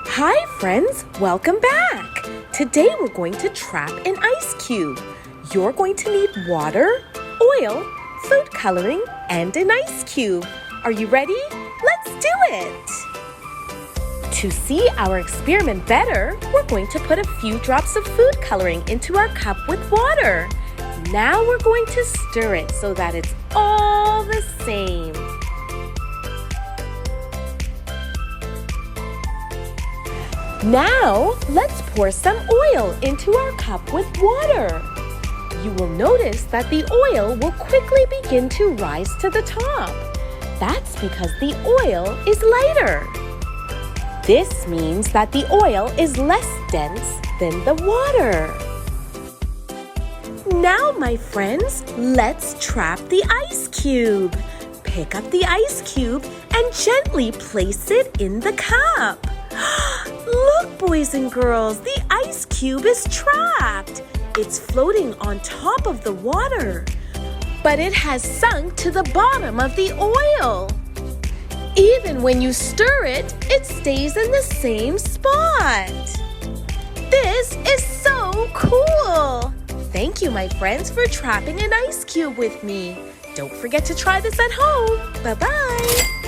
Hi friends, welcome back! Today we're going to trap an ice cube. You're going to need water, oil, food coloring, and an ice cube. Are you ready? Let's do it! To see our experiment better, we're going to put a few drops of food coloring into our cup with water. Now we're going to stir it so that it's all the same. Now, let's pour some oil into our cup with water. You will notice that the oil will quickly begin to rise to the top. That's because the oil is lighter. This means that the oil is less dense than the water. Now, my friends, let's trap the ice cube. Pick up the ice cube and gently place it in the cup. Look, boys and girls, the ice cube is trapped. It's floating on top of the water, but it has sunk to the bottom of the oil. Even when you stir it, it stays in the same spot. This is so cool! Thank you, my friends, for trapping an ice cube with me. Don't forget to try this at home. Bye-bye!